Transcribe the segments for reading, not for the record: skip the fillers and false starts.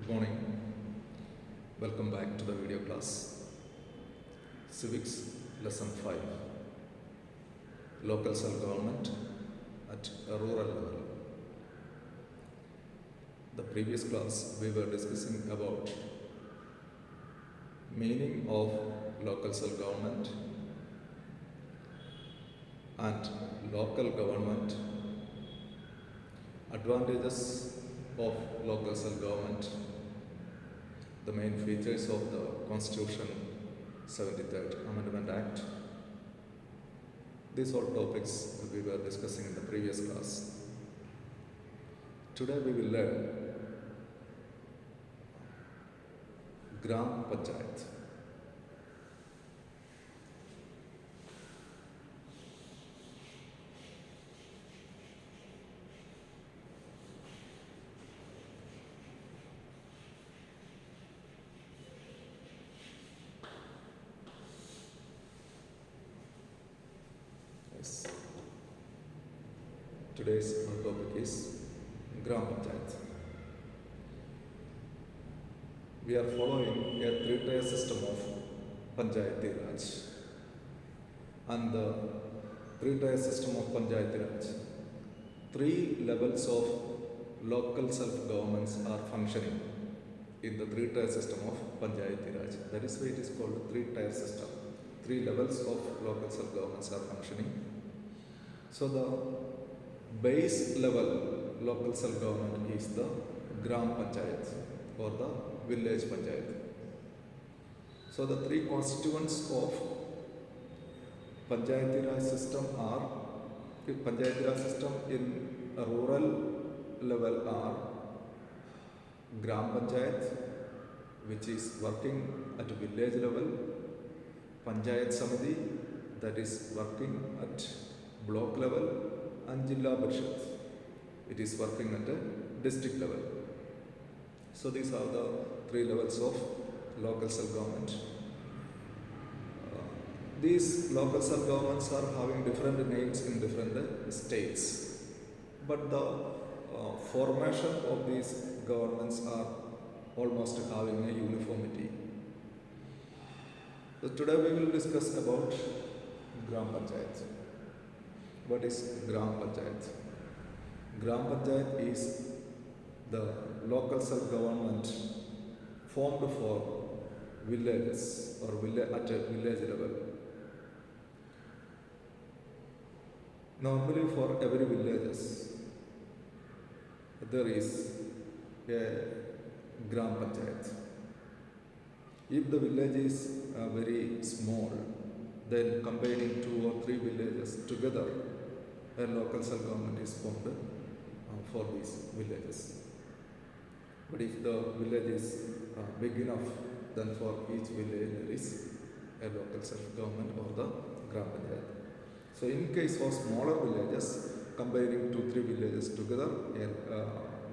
Good morning. Welcome back to the video class. Civics lesson 5. Local self-government at a rural level. The previous class we were discussing about meaning of local self-government and local government, advantages of local self-government, the main features of the Constitution 73rd Amendment Act. These are topics we were discussing in the previous class. Today we will learn Gram Panchayat. Yes. Today's topic is Gram Panchayat. We are following a three-tier system of Panchayati Raj. And the three-tier system of Panchayati Raj, three levels of local self-governments are functioning in the three-tier system of Panchayati Raj. That is why it is called a three-tier system. Three levels of local self-governments are functioning. So the base level local self-government is the Gram Panchayat or the village Panchayat. So the three constituents of Panchayati Raj system are, Panchayati Raj system in a rural level are Gram Panchayat, which is working at a village level, Panchayat Samiti, that is working at block level, and Jilla Parishad, it is working at a district level. So these are the three levels of local self-government. These local self-governments are having different names in different states, but the formation of these governments are almost having a uniformity. So today we will discuss about Gram Panchayat. What is Gram Panchayat? Gram Panchayat is the local self-government formed for villages or at a village level. Normally for every villages there is a Gram Panchayat. If the village is very small, then combining 2 or 3 villages together, a local self-government is formed for these villages. But if the village is big enough, then for each village there is a local self-government or the Gram Panchayat. So in case of smaller villages, combining 2-3 villages together, a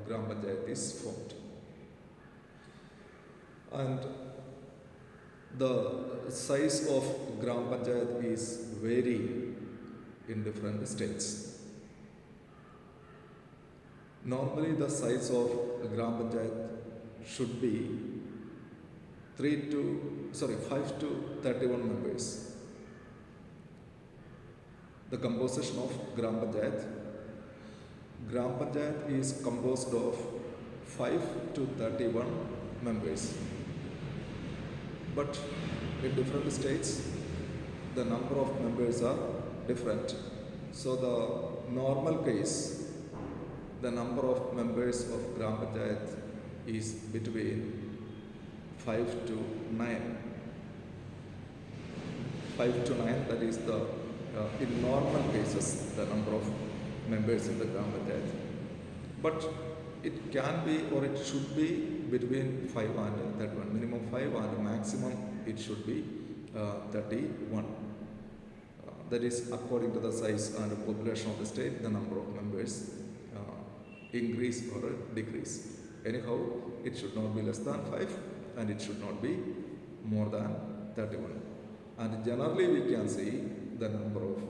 Gram Panchayat is formed. And the size of Gram Panchayat is vary in different states. Normally the size of a Gram Panchayat should be 5 to 31 members. The composition of Gram Panchayat is composed of 5 to 31 members. But in different states, the number of members are different. So the normal case, the number of members of Gram Panchayat is between 5 to 9. 5 to 9, that is the, in normal cases, the number of members in the Gram Panchayat. But it can be or it should be between 5 and 31, minimum 5 and maximum it should be 31. That is according to the size and population of the state, the number of members increase or decrease. Anyhow, it should not be less than 5 and it should not be more than 31. And generally we can see the number of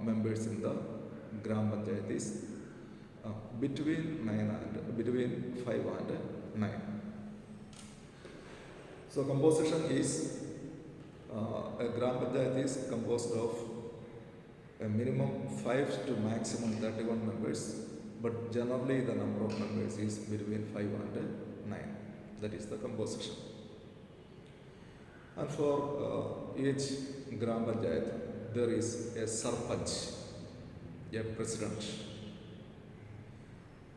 members in the Gram Panchayat is between 5 and 9. So composition is a Gram Panchayat is composed of a minimum 5 to maximum 31 members, but generally the number of members is between 5 and 9. That is the composition. And for each Gram Panchayat, there is a Sarpanch, a president.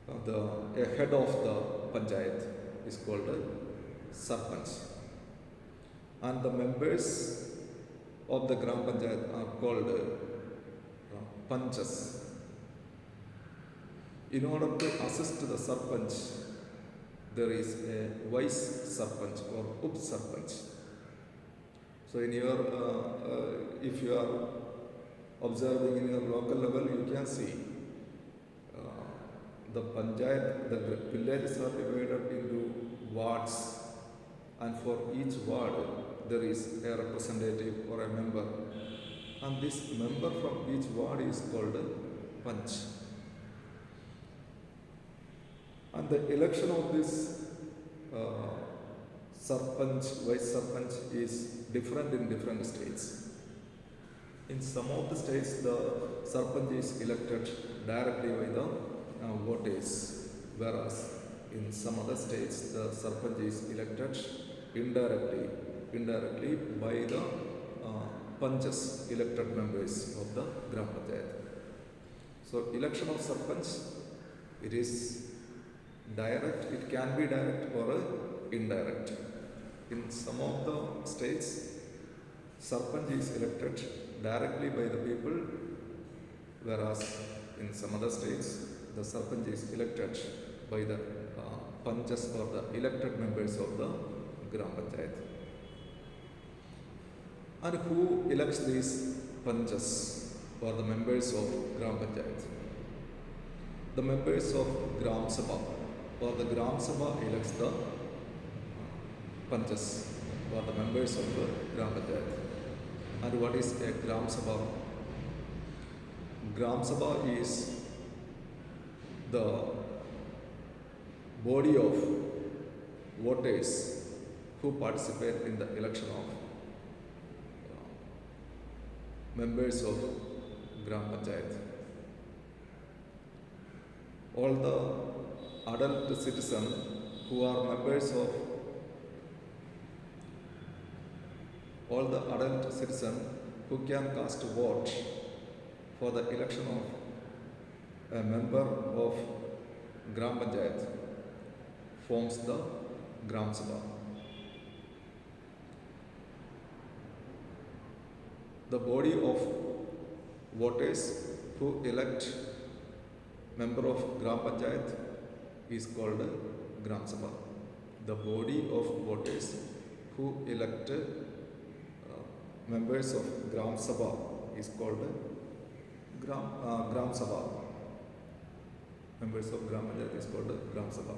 A head of the Panchayat is called a Sarpanch. And the members of the Gram Panchayat are called Panchas. In order to assist the Sarpanch, there is a Vice Sarpanch or Up Sarpanch. So in your, if you are observing in your local level, you can see the Panchayat, the villages are divided into wards, and for each ward there is a representative or a member, and this member from each ward is called a Panch. And the election of this Sarpanch, Vice Sarpanch is different in different states. In some of the states, the Sarpanch is elected directly by the voters, whereas in some other states, the Sarpanch is elected indirectly by the Panchas, elected members of the Gram Panchayat. So election of Sarpanch, it is direct, it can be direct or indirect. In some of the states, Sarpanch is elected directly by the people, whereas in some other states, the Sarpanch is elected by the Panchas or the elected members of the Gram Panchayat. And who elects these Panchas or the members of Gram Panchayat? The members of Gram Sabha or the Gram Sabha elects the Panchas or the members of the Gram Panchayat. And what is a Gram Sabha? Gram Sabha is the body of voters who participate in the election of members of Gram Panchayat. All the adult citizens who are members of all the adult citizens who can cast a vote for the election of a member of Gram Panchayat forms the Gram Sabha. The body of voters who elect member of Gram Panchayat is called Gram Sabha. The body of voters who elect members of Gram Sabha is called Gram Sabha. Members of Gram Panchayat is called Gram Sabha.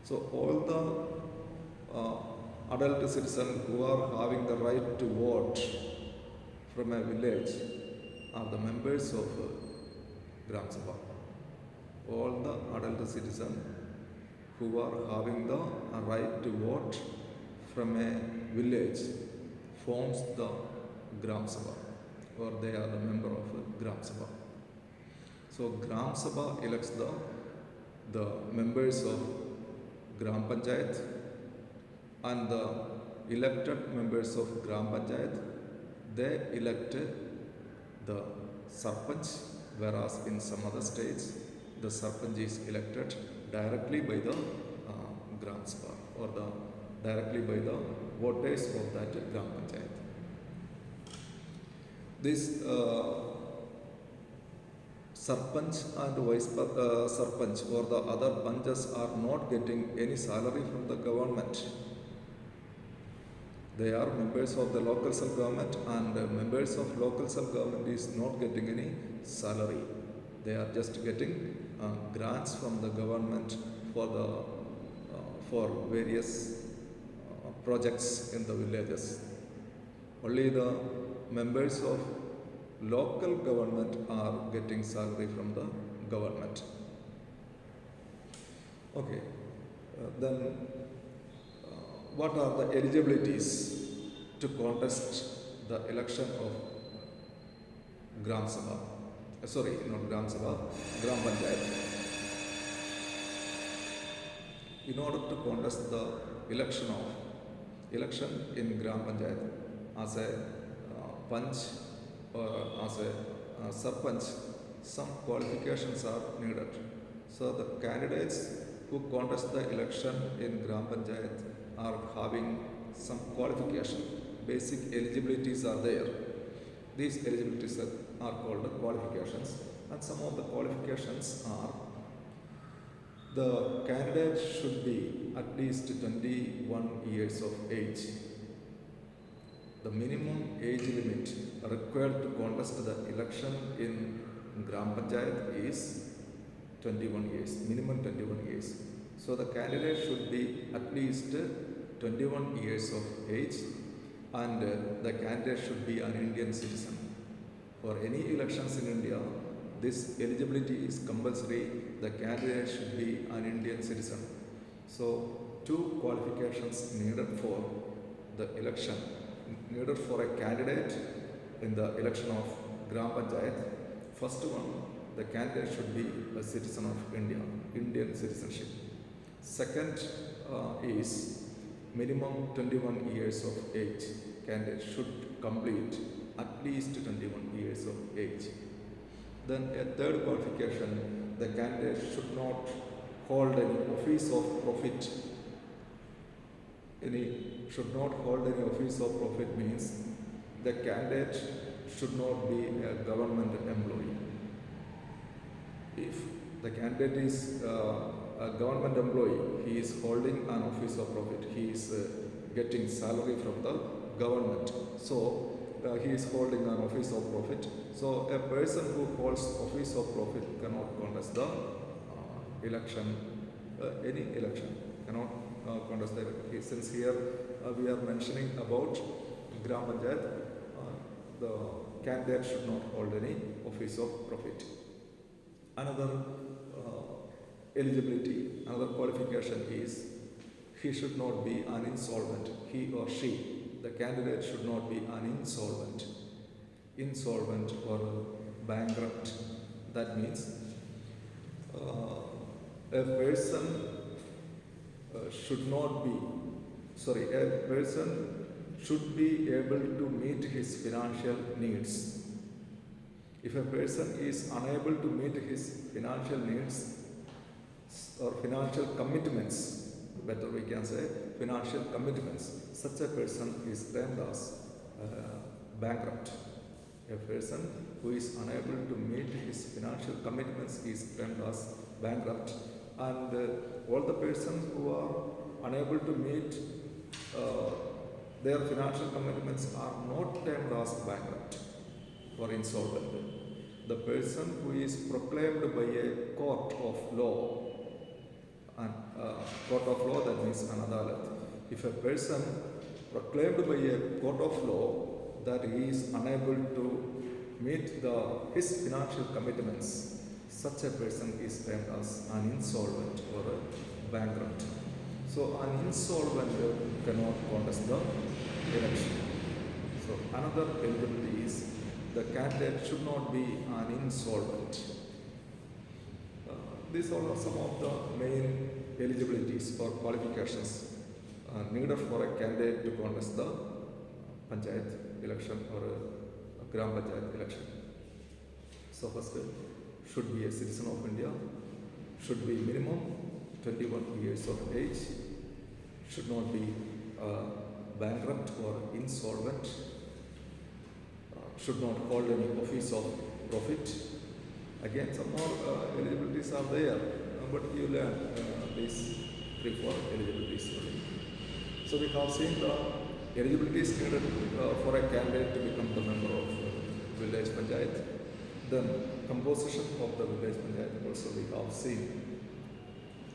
So all the adult citizens who are having the right to vote from a village are the members of Gram Sabha. All the adult citizens who are having the right to vote from a village forms the Gram Sabha, or they are the member of Gram Sabha. So Gram Sabha elects the members of Gram Panchayat, and the elected members of Gram Panchayat, they elect the Sarpanch, whereas in some other states the Sarpanch is elected directly by the Gram Sabha or directly by the voters of that Gram Panchayat. This Sarpanch and Vice Sarpanch or the other Panchas are not getting any salary from the government. They are members of the local self-government, and members of local self-government is not getting any salary. They are just getting grants from the government for various projects in the villages. Only the members of local government are getting salary from the government. Okay, then what are the eligibilities to contest the election of Gram Sabha? Sorry, not Gram Sabha, Gram Panchayat. In order to contest the election in Gram Panchayat as a Panch or as a Sarpanch, some qualifications are needed. So the candidates who contest the election in Gram Panchayat are having some qualification. Basic eligibilities are there. These eligibilities are called qualifications, and some of the qualifications are: the candidate should be at least 21 years of age. The minimum age limit required to contest the election in Gram Panchayat is 21 years, minimum 21 years. So the candidate should be at least 21 years of age, and the candidate should be an Indian citizen. For any elections in India, this eligibility is compulsory. The candidate should be an Indian citizen. So, two qualifications needed for the election, needed for a candidate in the election of Gram Panchayat. First one, the candidate should be a citizen of India, Indian citizenship. Second is minimum 21 years of age. Candidate should complete at least 21 years of age. Then a third qualification, the candidate should not hold any office of profit. Should not hold any office of profit means the candidate should not be a government employee. If the candidate is a government employee, he is holding an office of profit. He is getting salary from the government. So he is holding an office of profit. So a person who holds office of profit cannot contest the election, any election cannot contest the election. Since here we are mentioning about Gram Panchayat, the candidate should not hold any office of profit. Another eligibility, another qualification is he should not be an insolvent. He or she, the candidate should not be an insolvent or bankrupt. That means a person should be able to meet his financial needs. If a person is unable to meet his financial needs or financial commitments, better we can say financial commitments, such a person is termed as bankrupt. A person who is unable to meet his financial commitments is termed as bankrupt, and all the persons who are unable to meet their financial commitments are not termed as bankrupt or insolvent. The person who is proclaimed by a court of law, and court of law, that means an adalat. If a person proclaimed by a court of law that he is unable to meet his financial commitments, such a person is termed as an insolvent or a bankrupt. So an insolvent cannot contest the election. So another eligibility is the candidate should not be an insolvent. These are some of the main eligibilities or qualifications needed for a candidate to contest the Panchayat election or a Gram Panchayat election. So first, should be a citizen of India, should be minimum 21 years of age, should not be bankrupt or insolvent, should not hold any office of profit. Again, some more eligibilities are there, but you learn these 3-4 eligibilities only. So we have seen the eligibilities needed for a candidate to become the member of village panchayat. Then composition of the village panchayat also we have seen.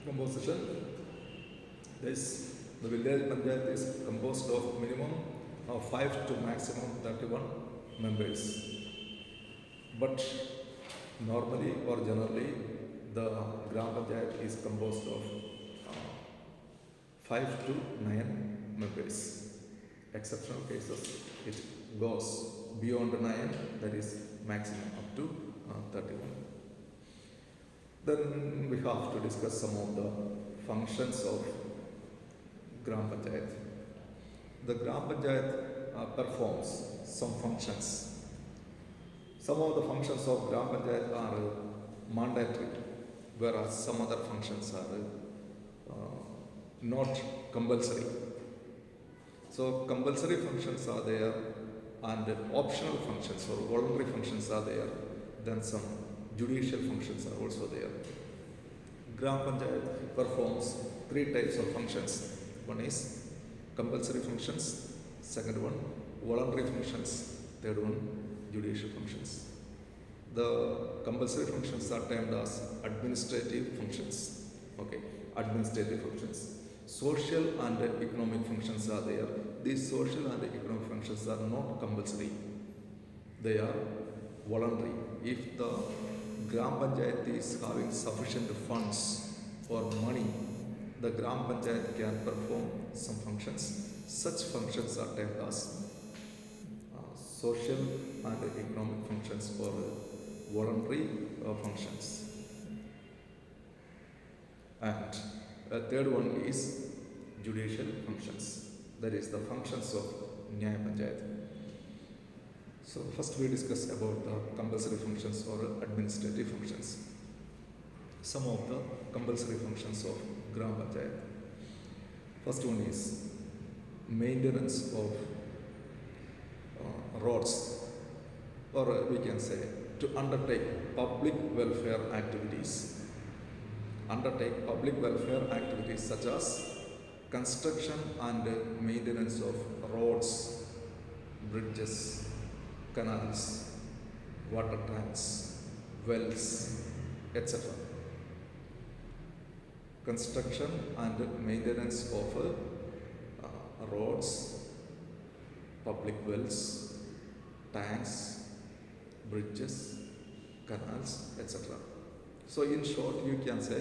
Composition. The village panchayat is composed of minimum 5 to maximum 31 members. But normally or generally, the Gram Panchayat is composed of 5 to 9 members. Exceptional cases, it goes beyond 9, that is maximum up to 31. Then we have to discuss some of the functions of Gram Panchayat. The Gram Panchayat performs some functions. Some of the functions of Gram Panchayat are mandatory, whereas some other functions are not compulsory. So compulsory functions are there and optional functions or voluntary functions are there. Then some judicial functions are also there. Gram Panchayat performs 3 types of functions. One is compulsory functions, second one voluntary functions, third one judicial functions. The compulsory functions are termed as administrative functions. Okay, administrative functions. Social and economic functions are there. These social and economic functions are not compulsory. They are voluntary. If the Gram Panchayat is having sufficient funds or money, the Gram Panchayat can perform some functions. Such functions are termed as social and economic functions or voluntary functions. And a third one is judicial functions. That is the functions of Nyaya Panchayat. So first we discuss about the compulsory functions or administrative functions. Some of the compulsory functions of Gram Panchayat. First one is maintenance of roads, or we can say to undertake public welfare activities. Undertake public welfare activities such as construction and maintenance of roads, bridges, canals, water tanks, wells, etc. Construction and maintenance of roads, public wells, tanks, bridges, canals, etc. So in short, you can say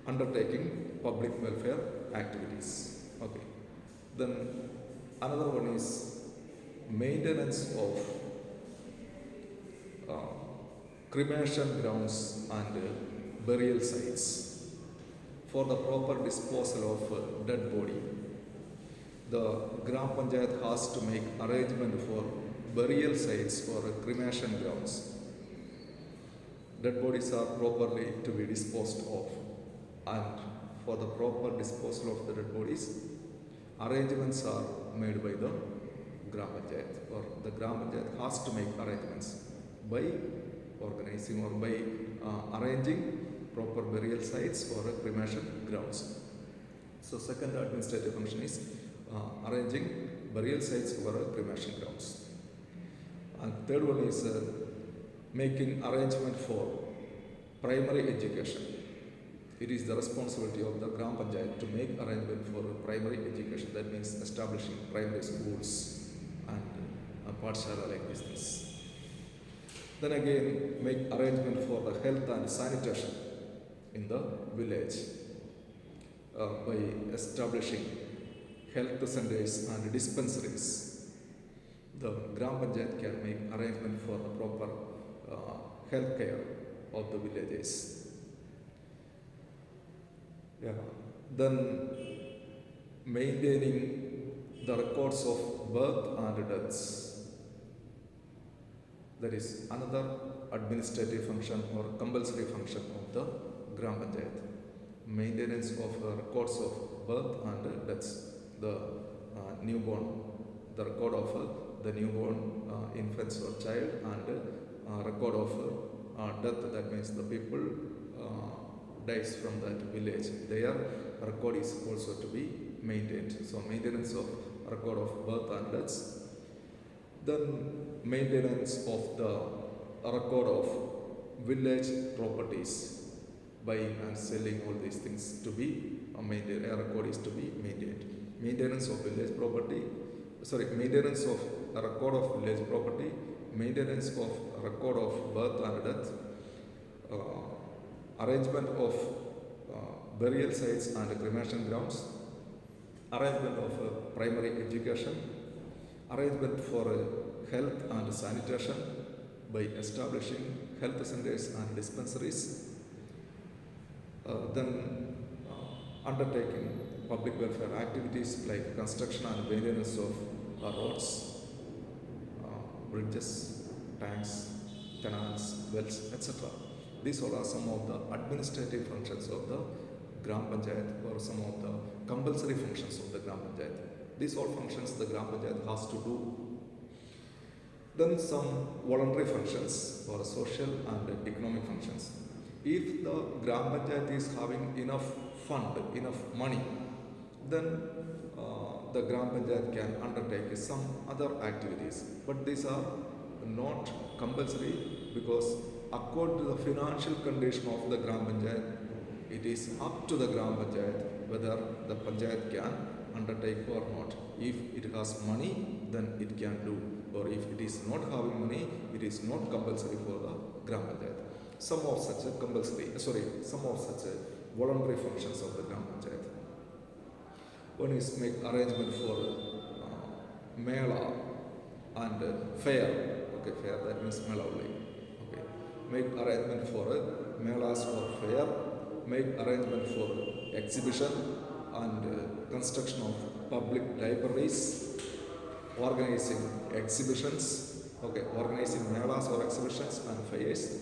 undertaking public welfare activities. Okay. Then another one is maintenance of cremation grounds and burial sites for the proper disposal of dead body. The Gram Panchayat has to make arrangement for burial sites or cremation grounds. Dead bodies are properly to be disposed of, and for the proper disposal of the dead bodies, arrangements are made by the Gram Panchayat, or the Gram Panchayat has to make arrangements by organizing or by arranging proper burial sites or cremation grounds. So second administrative function is arranging burial sites or cremation grounds. And third one is making arrangement for primary education. It is the responsibility of the Gram Panchayat to make arrangement for primary education. That means establishing primary schools and pathshala like this. Then again, make arrangement for the health and sanitation in the village by establishing health centers and dispensaries. The Gram Panchayat can make arrangement for the proper health care of the villages. Yeah. Then maintaining the records of birth and deaths. That is another administrative function or compulsory function of the Gram Panchayat. Maintenance of records of birth and deaths. The newborn, the record of the newborn infants or child, and record of death. That means the people dies from that village. Their record is also to be maintained. So maintenance of record of birth and deaths. Then maintenance of the record of village properties, buying and selling all these things to be maintained. A record is to be maintained. Maintenance of village property, maintenance of a record of village property, maintenance of a record of birth and death, arrangement of burial sites and cremation grounds, arrangement of primary education, arrangement for health and sanitation by establishing health centers and dispensaries, then undertaking public welfare activities like construction and maintenance of roads, bridges, tanks, canals, wells, etc. These all are some of the administrative functions of the Gram Panchayat or some of the compulsory functions of the Gram Panchayat. These all functions the Gram Panchayat has to do. Then some voluntary functions or social and economic functions. If the Gram Panchayat is having enough fund, enough money, then the Gram Panchayat can undertake some other activities. But these are not compulsory because according to the financial condition of the Gram Panchayat, it is up to the Gram Panchayat whether the Panchayat can undertake or not. If it has money, then it can do. Or if it is not having money, it is not compulsory for the Gram Panchayat. Some of such voluntary functions of the Gram Panchayat. One is make arrangement for mela and fair. Okay, fair, that means mela only. Okay, make arrangement for melas or fair, make arrangement for exhibition and construction of public libraries, organizing exhibitions, organizing melas or exhibitions and fairs,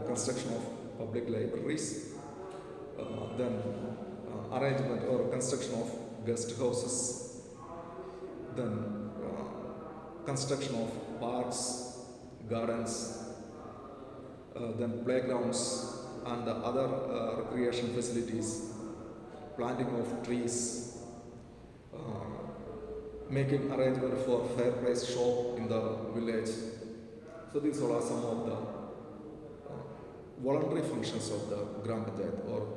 construction of public libraries, then arrangement or construction of guest houses, then construction of parks, gardens, then playgrounds and the other recreation facilities, planting of trees, making arrangement for fair price shop in the village. So these all are some of the voluntary functions of the Gram Panchayat or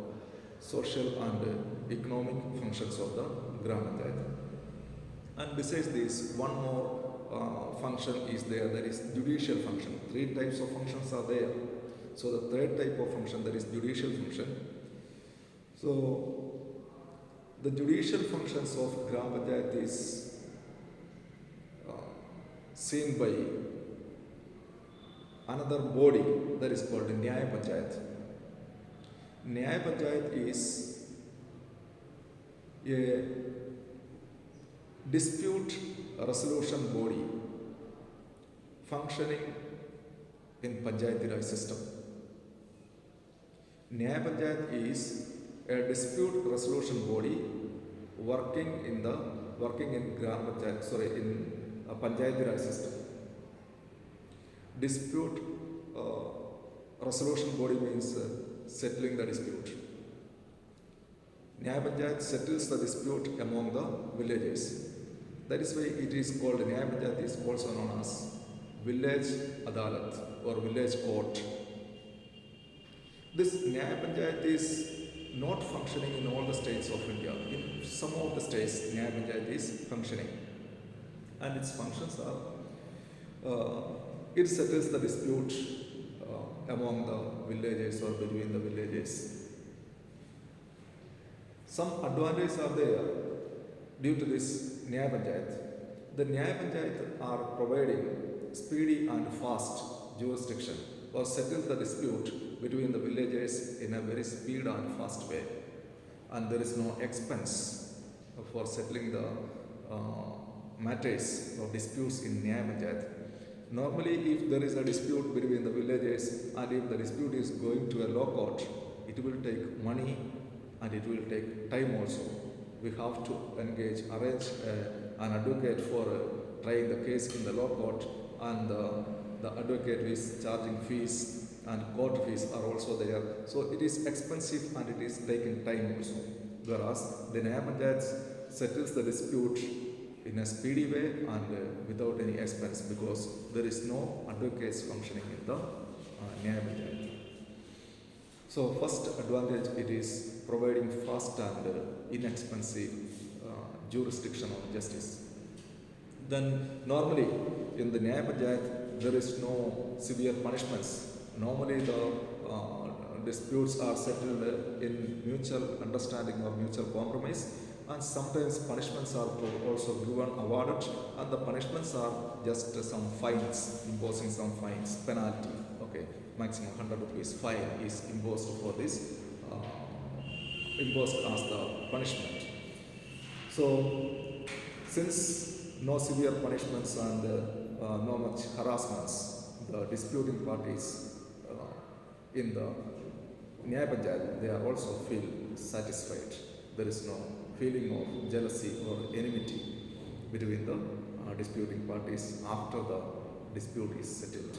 social and economic functions of the Gram Panchayat. And besides this, one more function is there, that is judicial function. 3 types of functions are there. So the third type of function, that is judicial function. So the judicial functions of Gram Panchayat is seen by another body that is called Nyaya Panchayat. Nyaya Panchayat is a dispute resolution body functioning in Panchayati Raj system. Nyaya Panchayat is a dispute resolution body working in Gram Panchayat, in a Panchayati Raj system. Dispute resolution body means settling the dispute. Nyaya Panchayat settles the dispute among the villages. That is why it is called, Nyaya Panchayat is also known as village adalat or village court. This Nyaya Panchayat is not functioning in all the states of India. In some of the states, Nyaya Panchayat is functioning. And its functions are, it settles the dispute among the villages or between the villages. Some advantages are there due to this Nyaya Panchayat. The Nyaya Panchayat are providing speedy and fast jurisdiction or settles the dispute between the villages in a very speed and fast way. And there is no expense for settling the matters or disputes in Nyaya Panchayat. Normally, if there is a dispute between the villages and if the dispute is going to a law court, it will take money and it will take time also. We have to arrange an advocate for trying the case in the law court, and the advocate is charging fees and court fees are also there. So it is expensive and it is taking time also. Whereas the Nyaya Panchayat settles the dispute in a speedy way and without any expense, because there is no advocates functioning in the Nyaya Panchayat. So first advantage, it is providing fast and inexpensive jurisdiction of justice. Then normally in the Nyaya Panchayat there is no severe punishments. Normally the disputes are settled in mutual understanding or mutual compromise, and sometimes punishments are also given, awarded, and the punishments are just some fines, imposing some fines, penalty. Okay, maximum 100 rupees fine is imposed for this, imposed as the punishment. So, since no severe punishments and no much harassments, the disputing parties in the Nyaya Panchayat, they are also feel satisfied. There is no feeling of jealousy or enmity between the disputing parties after the dispute is settled.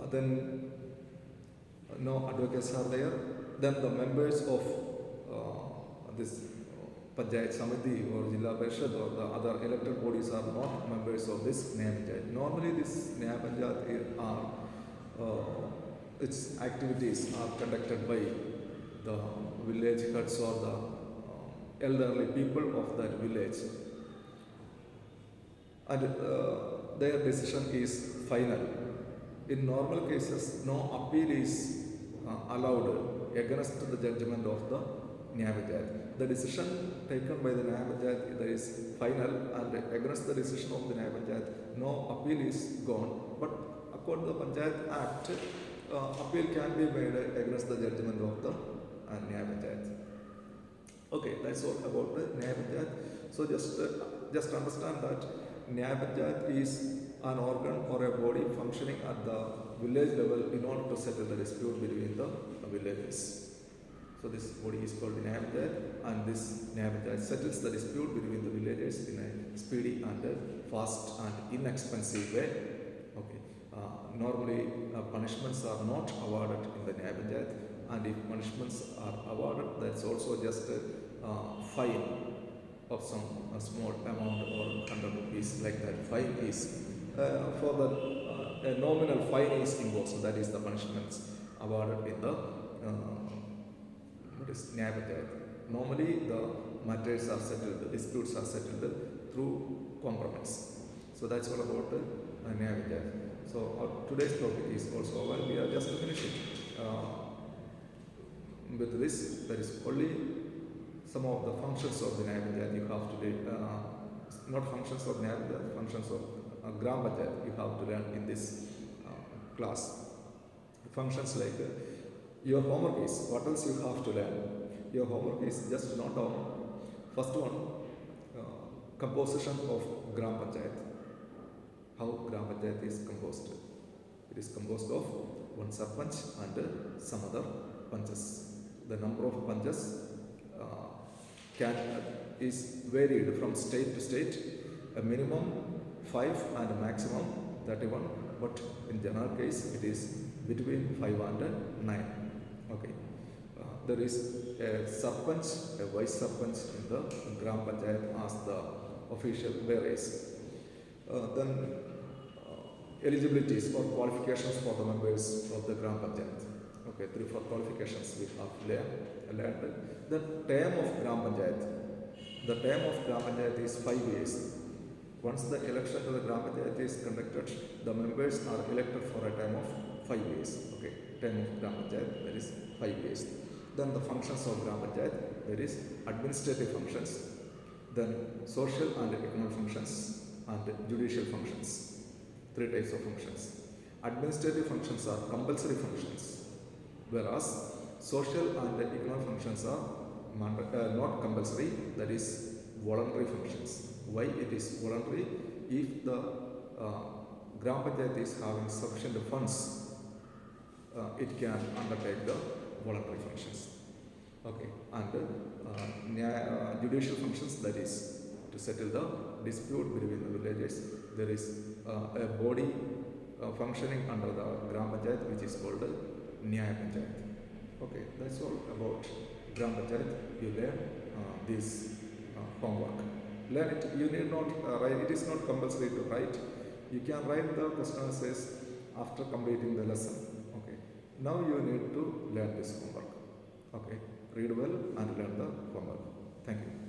Then no advocates are there. Then the members of this Panchayat Samiti or Jilla Parishad or the other elected bodies are not members of this Nyaya Panchayat. Normally this Nyaya Panchayat are its activities are conducted by the village heads or the elderly people of that village, and their decision is final. In normal cases, no appeal is allowed against the judgment of the Nyaya Panchayat. The decision taken by the Nyaya Panchayat that is final, and against the decision of the Nyaya Panchayat, no appeal is gone. But according to the Panchayat Act, appeal can be made against the judgment of the Nyaya Panchayat. Okay, that's all about the Nyaya Panchayat. So just understand that Nyaya Panchayat is an organ or a body functioning at the village level in order to settle the dispute between the villages. So this body is called Nyaya Panchayat, and this Nyaya Panchayat settles the dispute between the villages in a speedy and fast and inexpensive way. Okay. Normally punishments are not awarded in the Nyaya Panchayat, and if punishments are awarded, that's also just a fine of some small amount or 100 rupees, like that. Fine is for the a nominal fine is imposed, that is the punishments awarded in the Nyaya Panchayat. Normally the matters are settled, the disputes are settled through compromise. So that's all about the Nyaya Panchayat. So today's topic is also over. We are just finishing. With this, there is only some of the functions of the Nyaya Panchayat you have to learn. Not functions of Nyaya Panchayat, functions of Gram Panchayat you have to learn in this class. Functions like your homework is, what else you have to learn? Your homework is just note down. First one, composition of Gram Panchayat. How Gram Panchayat is composed. It is composed of one sarpanch and some other panchas. The number of panchas is varied from state to state. A minimum 5 and a maximum 31, but in general case it is between 5 and 9. Okay. There is a sarpanch, a vice sarpanch in the Gram Panchayat as the official bearers. Then eligibilities or qualifications for the members of the Gram Panchayat. Okay, 3-4 qualifications we have learned. The term of Gram Panchayat. The term of Gram Panchayat is 5 years. Once the election to the Gram Panchayat is conducted, the members are elected for a term of 5 years. Okay, term of Gram Panchayat, that is 5 years. Then the functions of Gram Panchayat, there is administrative functions, then social and economic functions, and judicial functions. 3 types of functions. Administrative functions are compulsory functions, whereas social and economic functions are not compulsory, that is voluntary functions. Why it is voluntary? If the Gram Panchayat is having sufficient funds, it can undertake the voluntary functions. Okay, and judicial functions, that is to settle the dispute between the villages. There is a body functioning under the Gram Panchayat which is called Nyaya Panchayat. Okay, that's all about Gram Panchayat. You learn this homework. Learn it. You need not write. It is not compulsory to write. You can write the question answers after completing the lesson. Okay. Now you need to learn this homework. Okay. Read well and learn the homework. Thank you.